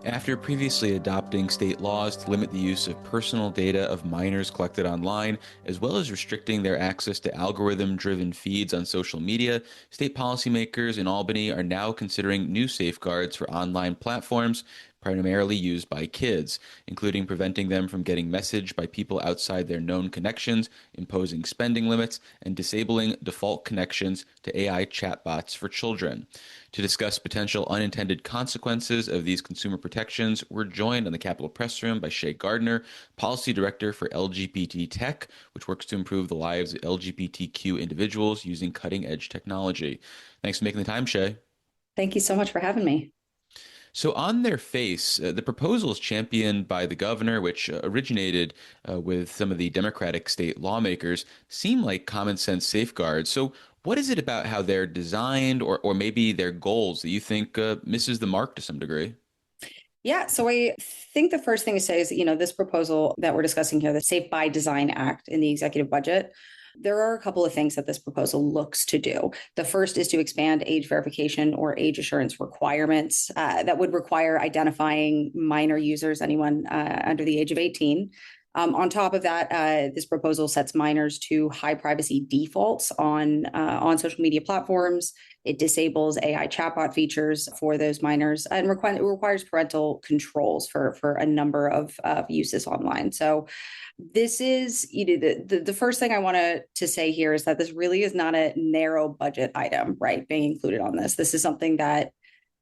After previously adopting state laws to limit the use of personal data of minors collected online, as well as restricting their access to algorithm driven feeds on social media, state policymakers in Albany are now considering new safeguards for online platforms primarily used by kids, including preventing them from getting messaged by people outside their known connections, imposing spending limits, and disabling default connections to AI chatbots for children. To discuss potential unintended consequences of these consumer protections, we're joined on the Capitol Press Room by Shae Gardner, Policy Director for LGBT Tech, which works to improve the lives of LGBTQ individuals using cutting edge technology. Thanks for making the time, Shae. Thank you so much for having me. So, on their face, the proposals championed by the governor, which originated with some of the Democratic state lawmakers, seem like common sense safeguards. So, what is it about how they're designed or maybe their goals that you think misses the mark to some degree? Yeah, so I think the first thing to say is, this proposal that we're discussing here, the Safe by Design Act in the executive budget, there are a couple of things that this proposal looks to do. The first is to expand age verification or age assurance requirements that would require identifying minor users, anyone under the age of 18. On top of that, this proposal sets minors to high privacy defaults on social media platforms. It disables AI chatbot features for those minors and it requires parental controls for a number of uses online. So this is the first thing I want to say here is that this really is not a narrow budget item, right? Being included on this. This is something that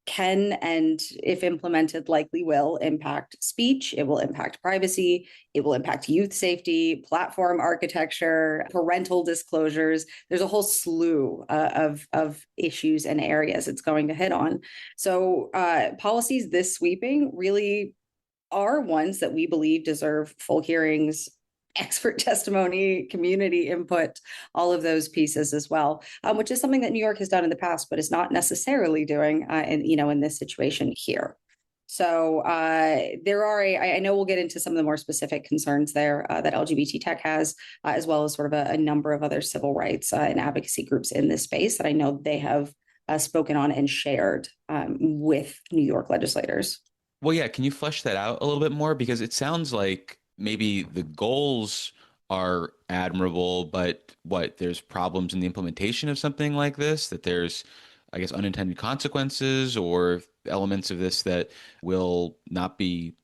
can and if implemented likely will impact speech, it will impact privacy, it will impact youth safety, platform architecture, parental disclosures. There's a whole slew of issues and areas it's going to hit on. So policies this sweeping really are ones that we believe deserve full hearings, expert testimony, community input, all of those pieces as well, which is something that New York has done in the past, but is not necessarily doing in this situation here. So there are I know we'll get into some of the more specific concerns there that LGBT Tech has, as well as sort of a number of other civil rights and advocacy groups in this space that I know they have spoken on and shared with New York legislators. Well, yeah, can you flesh that out a little bit more? Because it sounds like maybe the goals are admirable, but there's problems in the implementation of something like this, that there's, I guess, unintended consequences or elements of this that will not be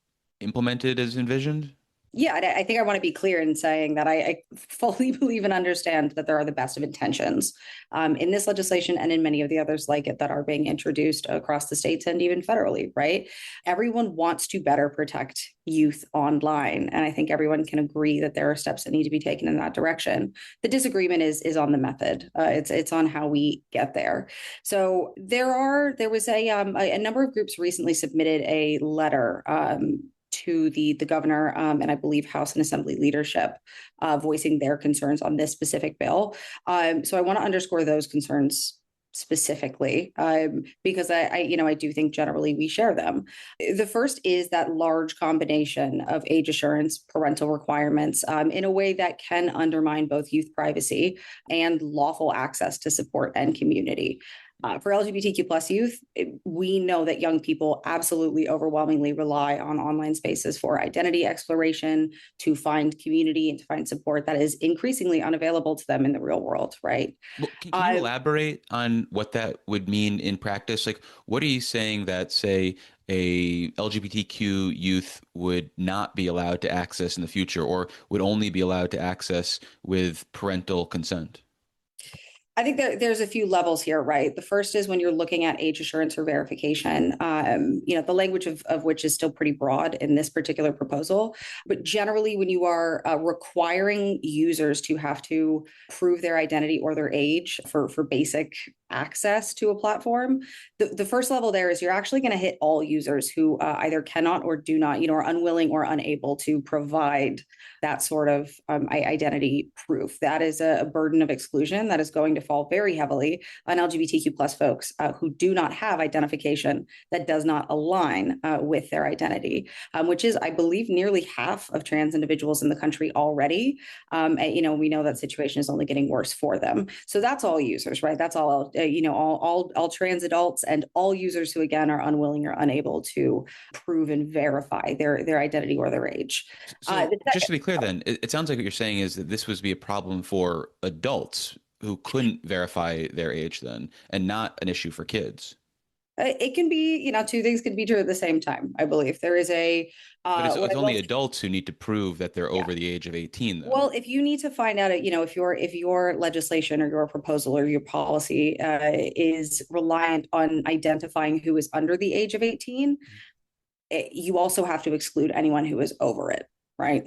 implemented as envisioned? Yeah, I think I want to be clear in saying that I fully believe and understand that there are the best of intentions in this legislation and in many of the others like it that are being introduced across the states and even federally, right? Everyone wants to better protect youth online. And I think everyone can agree that there are steps that need to be taken in that direction. The disagreement is on the method. It's on how we get there. So there was a number of groups recently submitted a letter to the governor and I believe House and Assembly leadership voicing their concerns on this specific bill. So I want to underscore those concerns specifically because I do think generally we share them. The first is that large combination of age assurance, parental requirements in a way that can undermine both youth privacy and lawful access to support and community. For LGBTQ plus youth, we know that young people absolutely overwhelmingly rely on online spaces for identity exploration, to find community and to find support that is increasingly unavailable to them in the real world, right? Well, can you Uh, elaborate on what that would mean in practice? Like, what are you saying that, say, a LGBTQ youth would not be allowed to access in the future or would only be allowed to access with parental consent? I think there's a few levels here, right? The first is when you're looking at age assurance or verification, the language of which is still pretty broad in this particular proposal. But generally, when you are requiring users to have to prove their identity or their age for basic access to a platform, the first level there is you're actually going to hit all users who either cannot or do not, are unwilling or unable to provide that sort of identity proof. That is a burden of exclusion that is going to fall very heavily on LGBTQ plus folks who do not have identification that does not align with their identity, which is, I believe, nearly half of trans individuals in the country already. We know that situation is only getting worse for them. So that's all users, right? That's all all trans adults and all users who again are unwilling or unable to prove and verify their identity or their age. So just to be clear, then, it sounds like what you're saying is that this would be a problem for adults who couldn't verify their age then, and not an issue for kids. It can be, two things can be true at the same time. I believe there is a But it's, what it's I will only say, adults who need to prove that they're yeah. over the age of 18, though. Well, if you need to find out, if your legislation or your proposal or your policy is reliant on identifying who is under the age of 18, you also have to exclude anyone who is over it, right?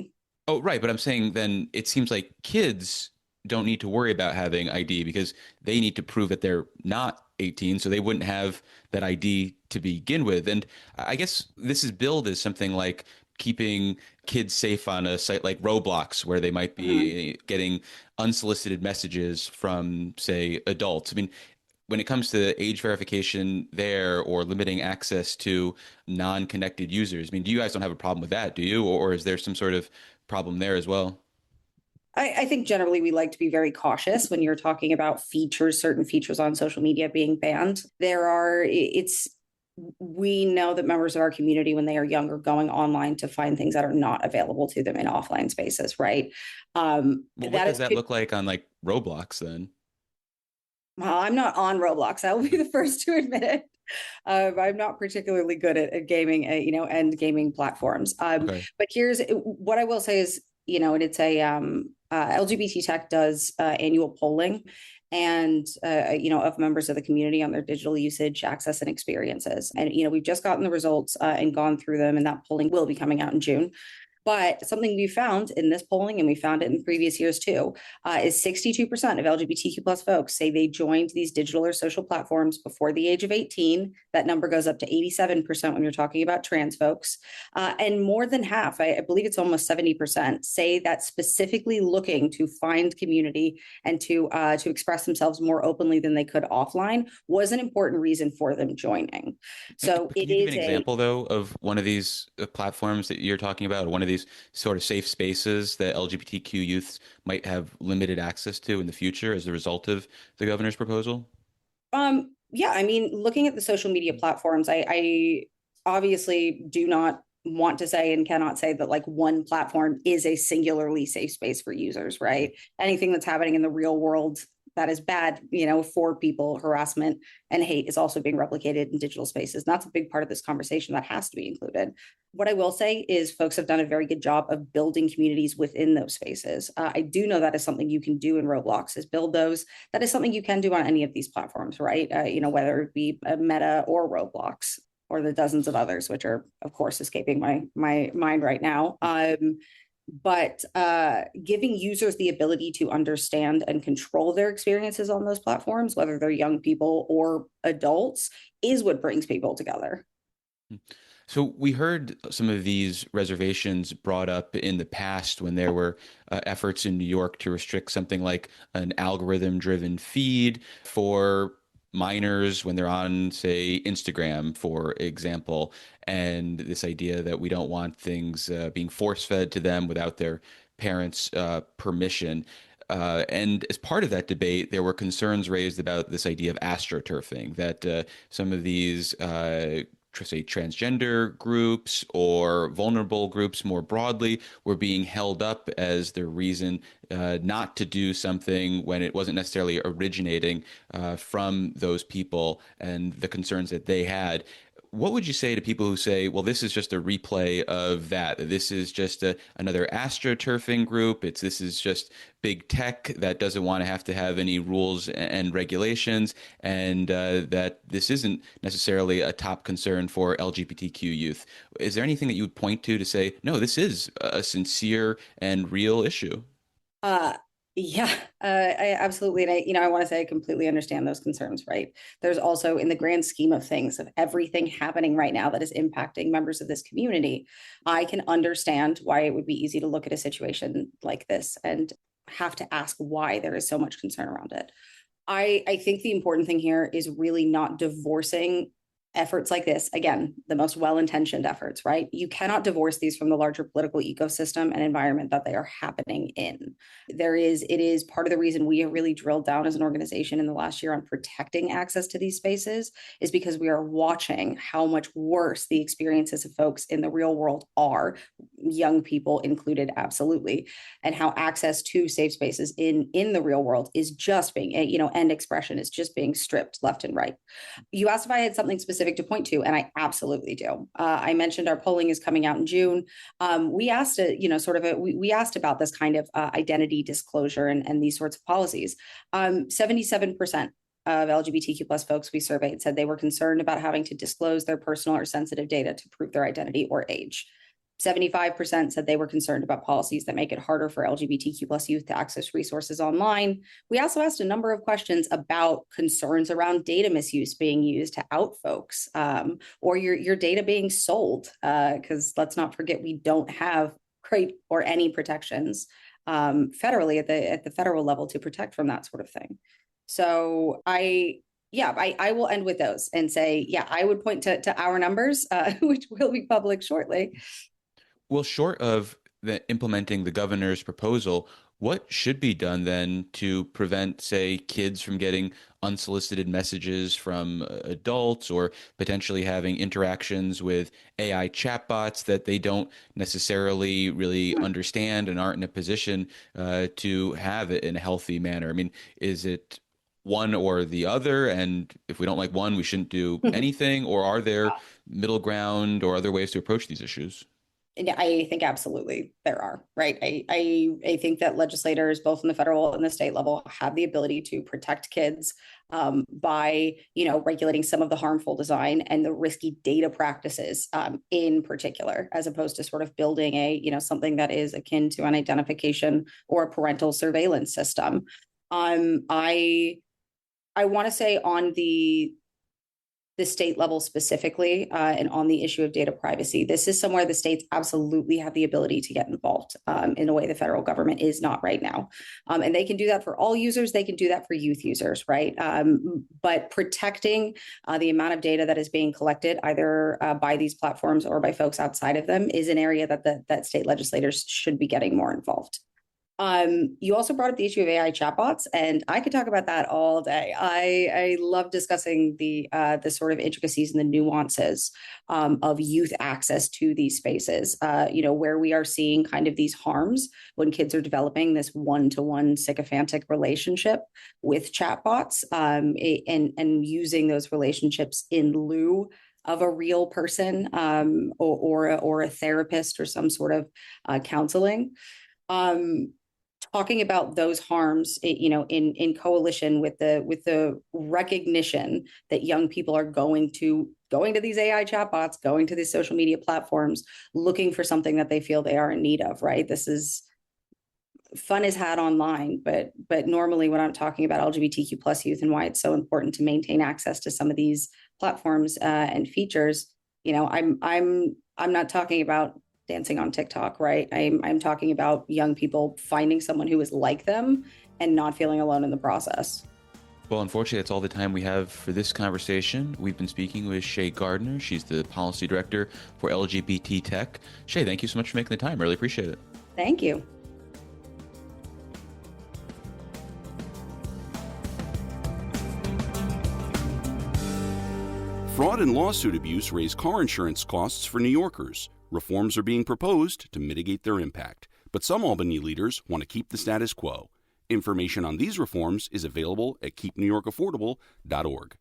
Oh, right. But I'm saying then it seems like kids don't need to worry about having ID because they need to prove that they're not 18, so they wouldn't have that ID to begin with. And I guess this is billed as something like keeping kids safe on a site like Roblox, where they might Mhm. be getting unsolicited messages from, say, adults. I mean, when it comes to age verification there or limiting access to non-connected users, I mean, you guys don't have a problem with that, do you? Or is there some sort of problem there as well? I think generally we like to be very cautious when you're talking about features, certain features on social media being banned. We know that members of our community, when they are younger, going online to find things that are not available to them in offline spaces, right? Well, what That does is, that look like on like Roblox then? well, I'm not on Roblox. I will be the first to admit it. I'm not particularly good at gaming, and gaming platforms. Okay. But here's what I will say is, and it's LGBT Tech does annual polling, and of members of the community on their digital usage, access, and experiences. And we've just gotten the results and gone through them, and that polling will be coming out in June. But something we found in this polling, and we found it in previous years too, is 62% of LGBTQ plus folks say they joined these digital or social platforms before the age of 18. That number goes up to 87% when you're talking about trans folks. And more than half, I believe it's almost 70%, say that specifically looking to find community and to express themselves more openly than they could offline was an important reason for them joining. So But can it you give an is a example, though, of one of these platforms that you're talking about, or one of these sort of safe spaces that LGBTQ youths might have limited access to in the future as a result of the governor's proposal? Yeah, I mean, looking at the social media platforms, I obviously do not want to say and cannot say that like one platform is a singularly safe space for users, right? Anything that's happening in the real world that is bad, for people, harassment and hate is also being replicated in digital spaces. And that's a big part of this conversation that has to be included. What I will say is folks have done a very good job of building communities within those spaces. I do know that is something you can do in Roblox is build those. That is something you can do on any of these platforms, right? Whether it be Meta or Roblox or the dozens of others, which are, of course, escaping my mind right now. But giving users the ability to understand and control their experiences on those platforms, whether they're young people or adults, is what brings people together. So we heard some of these reservations brought up in the past when there were efforts in New York to restrict something like an algorithm-driven feed for minors when they're on, say, Instagram, for example, and this idea that we don't want things being force-fed to them without their parents' permission. And as part of that debate, there were concerns raised about this idea of astroturfing, that some of these say transgender groups or vulnerable groups more broadly were being held up as the reason not to do something when it wasn't necessarily originating from those people and the concerns that they had. What would you say to people who say, well, this is just a replay of that? This is just another astroturfing group. This is just big tech that doesn't want to have any rules and regulations, and that this isn't necessarily a top concern for LGBTQ youth. Is there anything that you would point to say, no, this is a sincere and real issue? Uh, yeah, I absolutely. And I want to say I completely understand those concerns, right? There's also, in the grand scheme of things, of everything happening right now that is impacting members of this community, I can understand why it would be easy to look at a situation like this and have to ask why there is so much concern around it. I think the important thing here is really not divorcing efforts like this, again, the most well-intentioned efforts, right? You cannot divorce these from the larger political ecosystem and environment that they are happening in. It is part of the reason we have really drilled down as an organization in the last year on protecting access to these spaces, is because we are watching how much worse the experiences of folks in the real world are, young people included, absolutely, and how access to safe spaces in the real world is just being, end expression is just being stripped left and right. You asked if I had something specific to point to, and I absolutely do. I mentioned our polling is coming out in June. We asked, we asked about this kind of identity disclosure and these sorts of policies. 77% of LGBTQ plus folks we surveyed said they were concerned about having to disclose their personal or sensitive data to prove their identity or age. 75% said they were concerned about policies that make it harder for LGBTQ plus youth to access resources online. We also asked a number of questions about concerns around data misuse being used to out folks, or your data being sold, because let's not forget, we don't have great or any protections federally at the federal level to protect from that sort of thing. So I will end with those and say, I would point to our numbers, which will be public shortly. Well, short of implementing the governor's proposal, what should be done then to prevent, say, kids from getting unsolicited messages from adults, or potentially having interactions with AI chatbots that they don't necessarily really understand and aren't in a position to have it in a healthy manner? I mean, is it one or the other? And if we don't like one, we shouldn't do anything? Or are there middle ground or other ways to approach these issues? I think absolutely there are, right? I think that legislators, both in the federal and the state level, have the ability to protect kids by, regulating some of the harmful design and the risky data practices in particular, as opposed to sort of building something that is akin to an identification or a parental surveillance system. I want to say on the state level specifically, and on the issue of data privacy, this is somewhere the states absolutely have the ability to get involved in a way the federal government is not right now. And they can do that for all users. They can do that for youth users, right? But protecting the amount of data that is being collected either by these platforms or by folks outside of them is an area that state legislators should be getting more involved. You also brought up the issue of AI chatbots, and I could talk about that all day. I love discussing the sort of intricacies and the nuances of youth access to these spaces. Where we are seeing kind of these harms when kids are developing this one-to-one sycophantic relationship with chatbots, and using those relationships in lieu of a real person, or a therapist or some sort of counseling. Talking about those harms, in coalition with the recognition that young people are going to these AI chatbots, going to these social media platforms, looking for something that they feel they are in need of, right? This is fun is had online, but normally when I'm talking about LGBTQ plus youth and why it's so important to maintain access to some of these platforms and features, I'm not talking about dancing on TikTok, right? I'm talking about young people finding someone who is like them and not feeling alone in the process. Well, unfortunately, that's all the time we have for this conversation. We've been speaking with Shae Gardner. She's the policy director for LGBT Tech. Shae, thank you so much for making the time. Really appreciate it. Thank you. Fraud and lawsuit abuse raise car insurance costs for New Yorkers. Reforms are being proposed to mitigate their impact, but some Albany leaders want to keep the status quo. Information on these reforms is available at keepnewyorkaffordable.org.